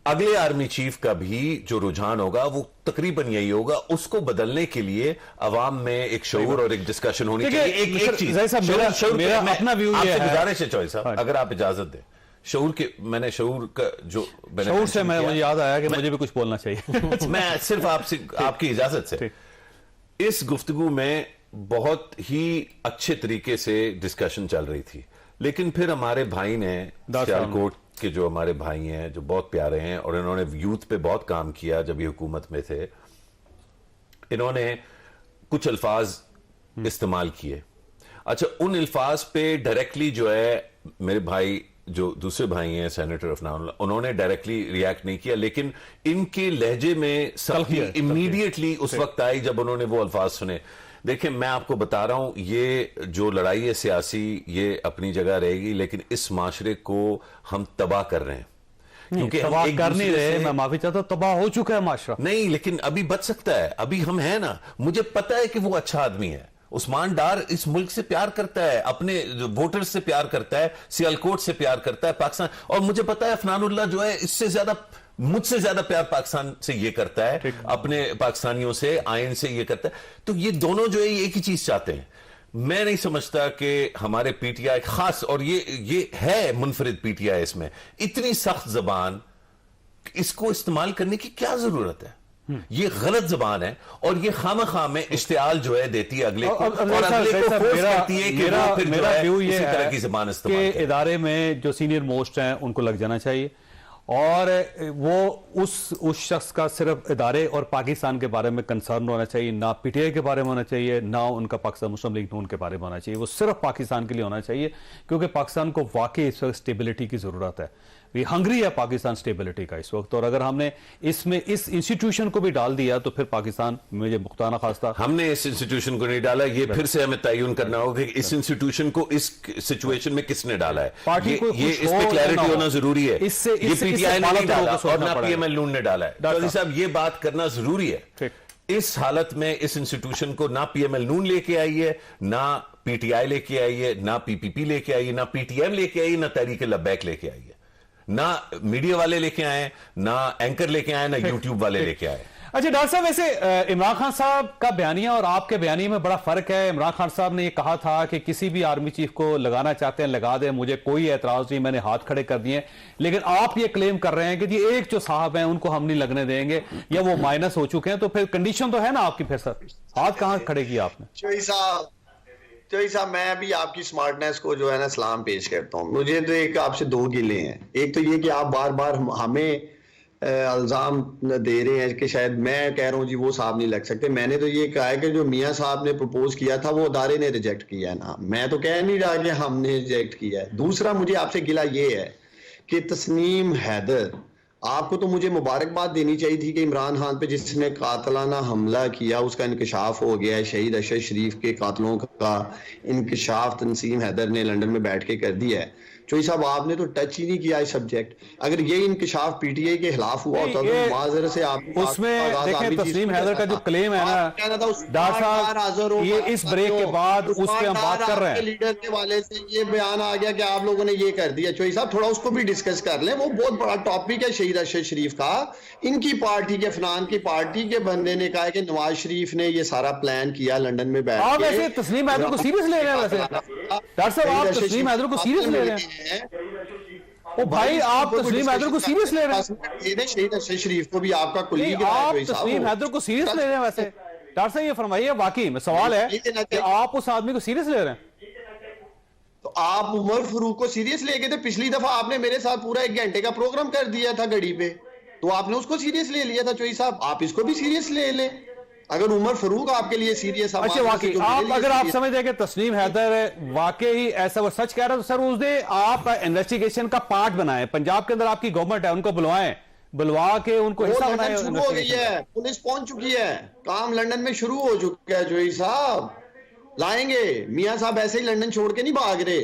अगले आर्मी चीफ का भी जो रुझान होगा वो तकरीबन यही होगा। उसको बदलने के लिए अवाम में एक शऊर और एक डिस्कशन होनी चाहिए। एक चीज मेरा अपना व्यू ये है, गुजारिश है चॉइस साहब, अगर आप इजाजत दें, शऊर के, मैंने शऊर का जो शऊर से मुझे याद आया कि मुझे भी कुछ बोलना चाहिए। मैं सिर्फ आपसे, आपकी इजाजत से, इस गुफ्तगू में बहुत ही अच्छे तरीके से डिस्कशन चल रही थी, लेकिन फिर हमारे भाई ने सियालकोट के जो हमारे भाई हैं जो बहुत प्यारे हैं और इन्होंने यूथ पे बहुत काम किया जब ये हुकूमत में थे, इन्होंने कुछ अल्फाज इस्तेमाल किए। अच्छा, उन अल्फाज पे डायरेक्टली जो है मेरे भाई जो दूसरे भाई हैं सेनेटर अफनान, उन्होंने डायरेक्टली रिएक्ट नहीं किया, लेकिन इनके लहजे में सख्ती इमीडिएटली उस वक्त आई जब उन्होंने वो अल्फाज सुने। देखिए, मैं आपको बता रहा हूं, ये जो लड़ाई है सियासी, ये अपनी जगह रहेगी, लेकिन इस माशरे को हम तबाह कर रहे हैं। क्योंकि तबाह कर नहीं रहे, मैं माफी चाहता हूं, तबाह हो चुका है माशरा। नहीं, लेकिन अभी बच सकता है। अभी हम हैं ना, मुझे पता है कि वो अच्छा आदमी है। उस्मान डार इस मुल्क से प्यार करता है, अपने वोटर्स से प्यार करता है, सियालकोट से प्यार करता है, पाकिस्तान। और मुझे पता है अफनानुल्लाह जो है इससे ज्यादा, मुझसे ज्यादा प्यार पाकिस्तान से ये करता है, अपने पाकिस्तानियों से, आयन से ये करता है। तो ये दोनों जो है एक ही चीज चाहते हैं। मैं नहीं समझता कि हमारे पीटीआई खास, और ये है मुनफरिद पीटीआई, इसमें इतनी सख्त जबान, इसको इस्तेमाल करने की क्या जरूरत है? ये गलत जबान है और ये खामखा में इश्तियाल जो है देती है अगले को, और अगले को फोर्स करती है कि वो फिर मेरा व्यू ये इसी है तरह की जबान इस्तेमाल कि करे। इदारे में जो सीनियर मोस्ट हैं उनको लग जाना चाहिए, और वो उस शख्स का सिर्फ इदारे और पाकिस्तान के बारे में कंसर्न होना चाहिए, ना पीटीआई के बारे में होना चाहिए, ना उनका पाकिस्तान मुस्लिम लीग नून के बारे में होना चाहिए। वो सिर्फ पाकिस्तान के लिए होना चाहिए, क्योंकि पाकिस्तान को वाकई इस वक्त स्टेबिलिटी की जरूरत है। ये हंगरी है पाकिस्तान स्टेबिलिटी का इस वक्त, और अगर हमने इसमें इस इंस्टीट्यूशन को भी डाल दिया तो फिर पाकिस्तान, मुझे मुख्ताना खास्ता, हमने इस इंस्टीट्यूशन को नहीं डाला। ये फिर से हमें तयन करना होगा कि इस इंस्टीट्यूशन को इस सिचुएशन में किसने डाला है। पार्टी को ये इस पे क्लैरिटी होना जरूरी है। ये पीटीआई ने नहीं डाला और ना पीएमएल नून ने डाला है। चौधरी साहब, ये बात करना जरूरी है। इस हालत में इस इंस्टीट्यूशन को ना पीएमएल नून लेके आई है, ना पीटीआई लेके आई है, ना पीपीपी लेके आई है, ना पीटीएम लेके आई है, ना तहरीक लब्बैक लेके आई है, ना मीडिया वाले लेके आए, ना एंकर लेके आए, ना यूट्यूब वाले लेके आए। अच्छा डॉक्टर साहब, वैसे इमरान खान साहब का बयानिया और आपके बयानिए में बड़ा फर्क है। इमरान खान साहब ने ये कहा था कि किसी भी आर्मी चीफ को लगाना चाहते हैं लगा दें, मुझे कोई एतराज नहीं, मैंने हाथ खड़े कर दिए। लेकिन आप ये क्लेम कर रहे हैं कि जी एक जो साहब हैं उनको हम नहीं लगने देंगे, या वो माइनस हो चुके हैं, तो फिर कंडीशन तो है ना आपकी, फिर सर हाथ कहां खड़े किया आपने? चौधरी साहब, मैं अभी आपकी स्मार्टनेस को जो है ना सलाम पेश करता हूँ। मुझे तो एक आपसे 2 गिले हैं। एक तो ये कि आप बार बार हमें इल्जाम दे रहे हैं कि शायद मैं कह रहा हूँ जी वो साहब नहीं लग सकते। मैंने तो ये कहा है कि जो मियाँ साहब ने प्रपोज किया था वो अदारे ने रिजेक्ट किया है ना, मैं तो कह नहीं रहा कि हमने रिजेक्ट किया है। दूसरा मुझे आपसे गिला ये है कि तस्नीम हैदर, आपको तो मुझे मुबारकबाद देनी चाहिए थी कि इमरान खान पे जिसने कातलाना हमला किया उसका इंकशाफ हो गया है। शहीद अशर शरीफ के कातलों का इंकशाफ तस्नीम हैदर ने लंदन में बैठ के कर दिया है। चौधरी साहब, आपने तो टच ही नहीं किया इस सब्जेक्ट। अगर ये इंकशाफ पीटीआई के खिलाफ हुआ होता तो माजर से आप उसमें देखें, तस्नीम हैदर का जो क्लेम है ना डॉक्टर साहब, ये इस ब्रेक के बाद उस पे हम बात कर रहे हैं। लीडर के वाले से ये बयान आ गया कि आप लोगों ने ये कर दिया। चौधरी साहब, थोड़ा उसको भी डिस्कस कर लें, वो बहुत बड़ा टॉपिक है। शहीद अशर शरीफ का, इनकी पार्टी के, अफनान की पार्टी के बंदे ने कहा कि नवाज शरीफ ने ये सारा प्लान किया लंदन में बैठ के। वैसे तस्नीम हैदर को सीरियस ले रहे हैं? वैसे डॉक्टर साहब, आप तस्नीम हैदर को सीरियस ले रहे हैं? ओ भाई, आप तस्नीम हैदर को सीरियस ले रहे हैं? शहीद अशर शरीफ को भी आपका कुलीग, आप तस्नीम हैदर को सीरियस ले रहे हैं? वैसे डॉक्टर साहब ये फरमाइए, वाकई में सवाल है कि आप उस आदमी को सीरियस ले रहे हैं? तो आप उमर फारूक को सीरियस ले गए थे। पिछली दफा आपने मेरे साथ पूरा 1 घंटे का प्रोग्राम कर दिया था घड़ी पे, तो आपने उसको सीरियस ले लिया था। चौधरी साहब, आप इसको भी सीरियस ले लें। अगर उमर फारूक आपके लिए सीरियस, अच्छा वाकई आप, अगर आप समझते हैं कि तस्नीम हैदर वाकई ऐसा वो सच कह रहा है, तो सर उसने आप इन्वेस्टिगेशन का पार्ट बनाए। पंजाब के अंदर आपकी गवर्नमेंट है, उनको बुलवाएं, बुलवा के उनको वो हिस्सा लंदन बनाया। शुरू हो गई है, पुलिस पहुंच चुकी है, काम लंदन में शुरू हो चुका है। जोई साहब लाएंगे, मियां साहब ऐसे ही लंदन छोड़ के नहीं भाग रहे,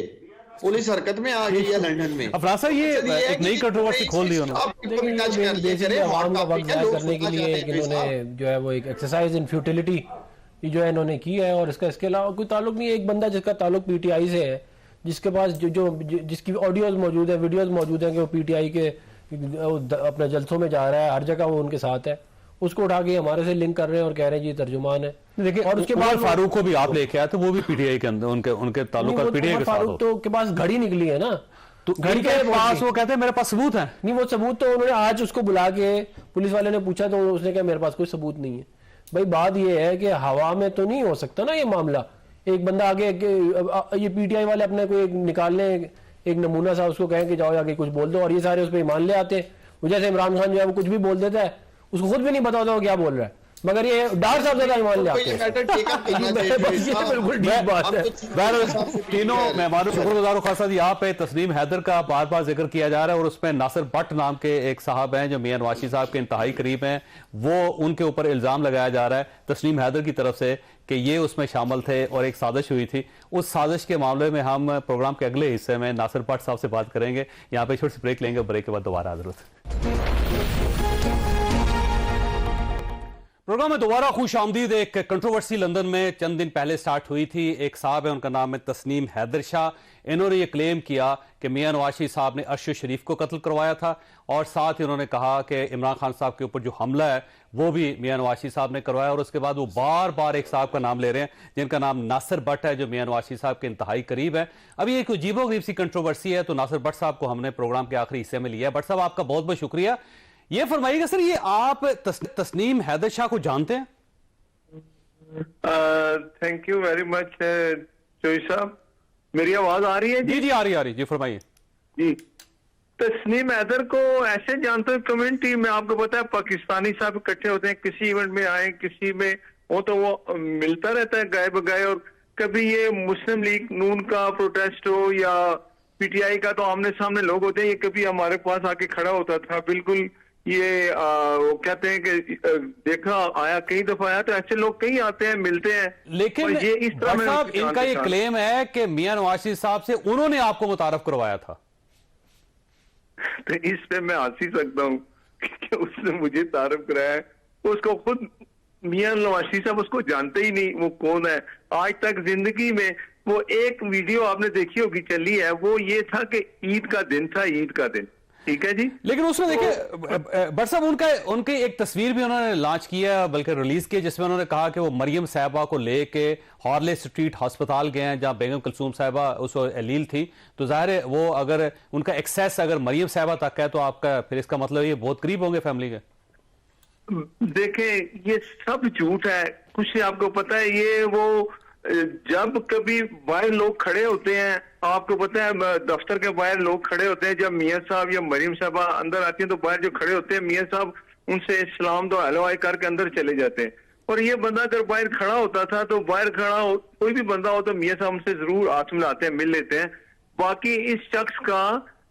पुलिस हरकत में आ गई है लंदन में। अफराज साहब ये एक नई कंट्रोवर्सी खोल दी उन्होंने। आवाम का वक्त जाया करने के लिए इन्होंने जो है वो एक एक्सरसाइज इन फ्यूटिलिटी जो है इन्होंने की है, और इसके अलावा कोई ताल्लुक नहीं है। एक बंदा जिसका ताल्लुक पीटीआई से है, जिसके पास जिसकी ऑडियोज मौजूद है, वीडियोज मौजूद है कि वो पीटीआई के अपने जलसों में जा रहा है, हर जगह वो उनके साथ है, उसको उठा के हमारे से लिंक कर रहे हैं और कह रहे हैं जी तर्जुमान है। देखिए, और उसके बाद फारूक को भी आप लेके आए तो वो भी पीटीआई के अंदर उनके ताल्लुकात पीटीआई के साथ। फारूक तो के पास घड़ी निकली है ना, तो घड़ी के पास वो कहते हैं मेरे पास सबूत है। नहीं, वो सबूत तो उन्होंने आज उसको बुला के पुलिस वाले ने पूछा तो उसने कहा मेरे पास कोई सबूत नहीं है। भाई बात ये है कि हवा में तो नहीं हो सकता ना ये मामला। एक बंदा आगे ये पीटीआई वाले अपने को निकाल लें एक नमूना सा, उसको कहें कि जाओ आगे कुछ बोल दो, और ये सारे उस पर ईमान ले आते हैं। जैसे इमरान खान जो है वो कुछ भी बोल देता है, उसको खुद भी नहीं पता होता वो क्या बोल रहा है, मगर ये डार साहब ज्यादा ईमान ले आते हैं। बिल्कुल ठीक बात है। तीनों मेहमानों शुक्रगुजार खासा जी, आप पे तस्नीम हैदर का बार बार जिक्र किया जा रहा है, और उसमें नासिर भट्ट नाम के एक साहब हैं जो मियां नवाशी साहब के इंतहाई करीब हैं, वो उनके ऊपर इल्जाम लगाया जा रहा है तस्नीम हैदर की तरफ से कि ये उसमें शामिल थे और एक साजिश हुई थी। उस साजिश के मामले में हम प्रोग्राम के अगले हिस्से में नासिर भट्ट साहब से बात करेंगे। यहाँ पे छोटी सी ब्रेक लेंगे, ब्रेक के बाद दोबारा हाजिर होते। प्रोग्राम में दोबारा खुश आमदीद। एक कंट्रोवर्सी लंदन में चंद दिन पहले स्टार्ट हुई थी। एक साहब है, उनका नाम है तस्नीम हैदर शाह। इन्होंने ये क्लेम किया कि मियां नवाशी साहब ने अरशद शरीफ को कत्ल करवाया था, और साथ ही उन्होंने कहा कि इमरान खान साहब के ऊपर जो हमला है वो भी मियां नवाशी साहब ने करवाया। और उसके बाद वो बार बार एक साहब का नाम ले रहे हैं जिनका नाम नासिर भट्ट है, जो मियां नवाशी साहब के इंतहाई करीब है। अभी एक अजीबोगरीब सी कंट्रोवर्सी है, तो नासिर भट्ट साहब को हमने प्रोग्राम के आखिरी हिस्से में लिया है। भट्ट साहब आपका बहुत बहुत शुक्रिया। ये फरमाइएगा सर, ये आप तस्नीम हैदर शाह को जानते हैं? थैंक यू वेरी मच जोई साहब। मेरी आवाज आ रही है? जी जी आ रही जी, फरमाइए जी। तस्नीम हैदर को ऐसे जानते हैं कम्युनिटी में, आपको पता है पाकिस्तानी साहब इकट्ठे होते हैं, किसी इवेंट में आए किसी में हो तो वो मिलता रहता है गाय बगाए। और कभी ये मुस्लिम लीग नून का प्रोटेस्ट हो या पीटीआई का, तो आमने सामने लोग होते हैं। ये कभी हमारे पास आके खड़ा होता था, बिल्कुल ये वो कहते हैं कि देखा आया, कई दफा आया, तो ऐसे लोग कई आते हैं मिलते हैं। लेकिन ये इस तरह साहब इनका ये क्लेम है कि मियां नवाशी साहब से उन्होंने आपको मुतारफ करवाया था। तो इस पे मैं हंस ही सकता हूँ कि उसने मुझे तारफ कराया है। उसको खुद मियां नवाशी साहब उसको जानते ही नहीं वो कौन है। आज तक जिंदगी में वो एक वीडियो आपने देखी होगी चली है, वो ये था कि ईद का दिन था, ईद का दिन, ठीक है जी। लेकिन उसमें देखिए भट्ट साहब उनकी एक तस्वीर भी उन्होंने लॉन्च किया, बल्कि रिलीज की, जिसमें उन्होंने कहा कि वो मरियम साहिबा को लेके हॉर्ले स्ट्रीट अस्पताल गए हैं जहां बेगम कुलसूम साहिबा उस अलील थी। तो जाहिर है वो अगर उनका एक्सेस अगर मरियम साहिबा तक है तो आपका फिर इसका मतलब ये बहुत करीब होंगे फैमिली के। देखें ये सब झूठ है। कुछ आपको पता है, ये वो जब कभी बाहर लोग खड़े होते हैं, आपको पता है दफ्तर के बाहर लोग खड़े होते हैं, जब मियां साहब या मरीम साहबा अंदर आती हैं तो बाहर जो खड़े होते हैं मियां साहब उनसे सलाम दो हेलो हाय करके अंदर चले जाते हैं। और ये बंदा अगर बाहर खड़ा होता था तो बाहर खड़ा हो कोई भी बंदा हो तो मियां साहब उनसे जरूर हाथ मिलाते हैं, मिल लेते हैं। बाकी इस शख्स का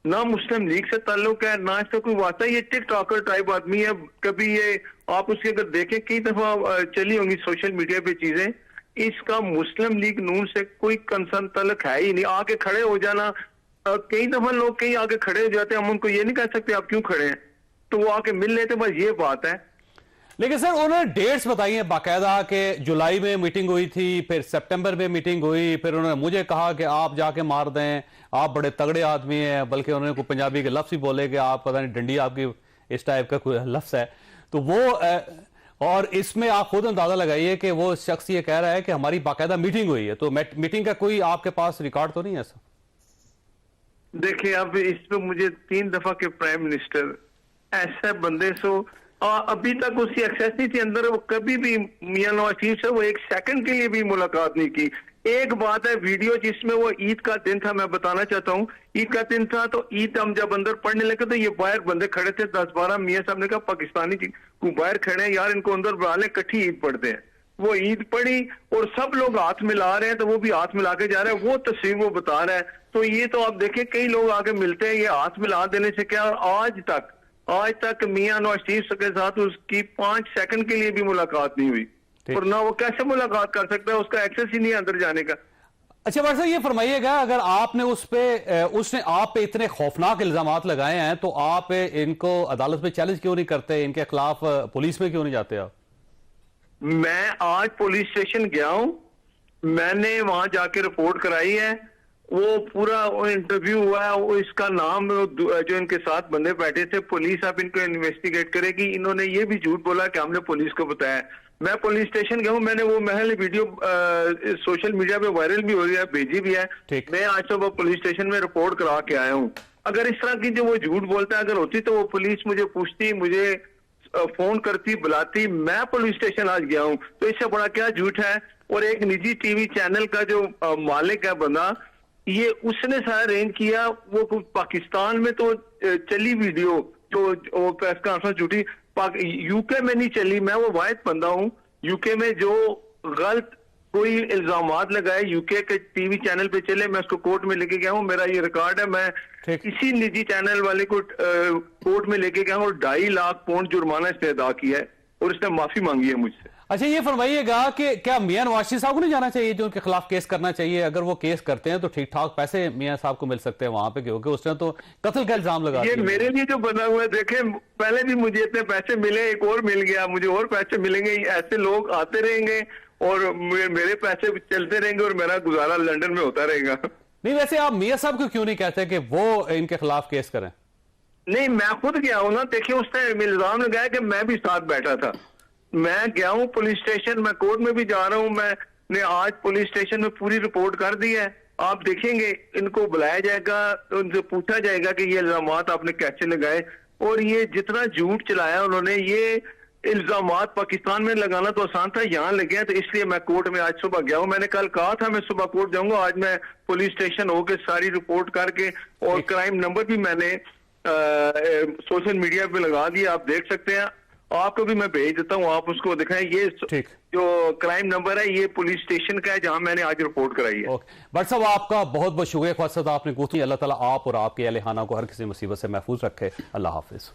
ना मुस्लिम लीग से ताल्लुक है ना इसका कोई वास्ता। ये टिकटॉकर टाइप आदमी है। कभी ये आप उसके अगर देखें कई दफा चली होंगी सोशल मीडिया पे चीजें, इसका मुस्लिम लीग नून से कोई कंसर्न तलक है ही नहीं। आके खड़े हो जाना, कई दफा लोग कहीं आके खड़े हो जाते हैं, हम उनको ये नहीं कह सकते आप क्यों खड़े हैं, तो वो आके मिल लेते, बस ये बात है। लेकिन सर उन्होंने डेट्स बताई हैं बाकायदा कि जुलाई में मीटिंग हुई थी, फिर सितंबर में मीटिंग हुई, फिर उन्होंने मुझे कहा कि आप जाके मार दें, आप बड़े तगड़े आदमी हैं, बल्कि उन्होंने कोई पंजाबी के लफ्ज ही बोले कि आप पता नहीं डंडी आपकी इस टाइप का कोई लफ्ज है। तो वो और इसमें आप खुद अंदाजा लगाइए कि वो शख्स ये कह रहा है कि हमारी बाकायदा मीटिंग हुई है, तो मीटिंग का कोई आपके पास रिकॉर्ड तो नहीं है ऐसा? देखिए अब इस पे मुझे 3 दफा के प्राइम मिनिस्टर ऐसे बंदे सो अभी तक उसकी एक्सेस नहीं थी अंदर। वो कभी भी मियां नवाज शरीफ से वो 1 सेकंड के लिए भी मुलाकात नहीं की। एक बात है वीडियो जिसमें वो ईद का दिन था, मैं बताना चाहता हूँ ईद का दिन था, तो ईद हम जब अंदर पढ़ने लगे तो ये बाहर बंदे खड़े थे 10-12। मियां साहब ने कहा पाकिस्तानी को बाहर खड़े हैं यार, इनको अंदर बुला लें, इकट्ठी ईद पढ़ते हैं। वो ईद पढ़ी और सब लोग हाथ मिला रहे हैं, तो वो भी हाथ मिला के जा रहे हैं। वो तस्वीर वो बता रहा है। तो ये तो आप देखें कई लोग आके मिलते हैं, ये हाथ मिला देने से क्या आज तक मियां नवाज शरीफ के साथ उसकी 5 सेकंड के लिए भी मुलाकात नहीं हुई, और ना वो कैसे मुलाकात कर सकता है, उसका एक्सेस ही नहीं अंदर जाने का। अच्छा भाई साहब, ये फरमाइएगा, अगर आपने उसने आप पे इतने खौफनाक इल्जामात लगाए हैं तो आप इनको अदालत में चैलेंज क्यों नहीं करते, इनके खिलाफ पुलिस में क्यों नहीं जाते आप? मैं आज पुलिस स्टेशन गया हूं, मैंने वहां जाके रिपोर्ट कराई है, वो पूरा इंटरव्यू हुआ है, वो इसका नाम जो इनके साथ बंदे बैठे थे, पुलिस अब इनको इन्वेस्टिगेट करेगी। इन्होंने ये भी झूठ बोला कि हमने पुलिस को बताया। मैं पुलिस स्टेशन गया हूं, मैंने वो महल वीडियो सोशल मीडिया पे वायरल भी हो रही है, भेजी भी है। मैं आज सुबह पुलिस स्टेशन में रिपोर्ट करा के आया हूं। अगर इस तरह की जो वो झूठ बोलता है अगर होती तो वो पुलिस मुझे पूछती, मुझे फोन करती, बुलाती, मैं पुलिस स्टेशन आज गया हूं, तो इससे बड़ा क्या झूठ है। और एक निजी टीवी चैनल का जो मालिक है बंदा, ये उसने सारा अरेंज किया, वो पाकिस्तान में तो चली वीडियो जो प्रेस कॉन्फ्रेंस झूठी, यूके में नहीं चली। मैं वो वाहिद बंदा हूं यूके में जो गलत कोई इल्जामात लगाए यूके के टीवी चैनल पे चले, मैं उसको कोर्ट में लेके गया हूं, मेरा ये रिकॉर्ड है। मैं किसी निजी चैनल वाले को कोर्ट में लेके गया हूं और 2.5 लाख पाउंड जुर्माना इसने अदा किया है और इसने माफी मांगी है मुझसे। अच्छा, ये फरमाइएगा कि क्या मियां नवाज शरीफ साहब को नहीं जाना चाहिए, जो उनके खिलाफ केस करना चाहिए? अगर वो केस करते हैं तो ठीक ठाक पैसे मियां साहब को मिल सकते हैं वहां पे, क्योंकि उसने तो कत्ल का इल्जाम लगा ये मेरे लिए जो बना हुआ है, देखे पहले भी मुझे इतने पैसे मिले, एक और मिल गया, मुझे और पैसे मिलेंगे। ऐसे लोग आते रहेंगे और मेरे पैसे चलते रहेंगे और मेरा गुजारा लंदन में होता रहेगा। नहीं, वैसे आप मियां साहब को क्यों नहीं कहते कि वो इनके खिलाफ केस करें? नहीं, मैं खुद गया हूं ना, देखिए उसने इल्जाम लगाया कि मैं भी साथ बैठा था। मैं गया हूं पुलिस स्टेशन, मैं कोर्ट में भी जा रहा हूं, मैंने आज पुलिस स्टेशन में पूरी रिपोर्ट कर दी है। आप देखेंगे, इनको बुलाया जाएगा, उनसे पूछा जाएगा कि ये इल्जामात आपने कैसे लगाए, और ये जितना झूठ चलाया उन्होंने, ये इल्जामात पाकिस्तान में लगाना तो आसान था, यहाँ लगे हैं, तो इसलिए मैं कोर्ट में आज सुबह गया हूं। मैंने कल कहा था मैं सुबह कोर्ट जाऊंगा, आज मैं पुलिस स्टेशन होके सारी रिपोर्ट करके, और क्राइम नंबर भी मैंने सोशल मीडिया पे लगा दिया, आप देख सकते हैं। आपको भी मैं भेज देता हूँ, आप उसको दिखाएं। ये जो क्राइम नंबर है ये पुलिस स्टेशन का है जहां मैंने आज रिपोर्ट कराई है। भट्ट साहब, आपका बहुत बहुत शुक्रिया, ख्वाजा आपने गुफ्तगू। अल्लाह ताला आप और आपके अहले खाना को हर किसी मुसीबत से महफूज रखे। अल्लाह हाफिज।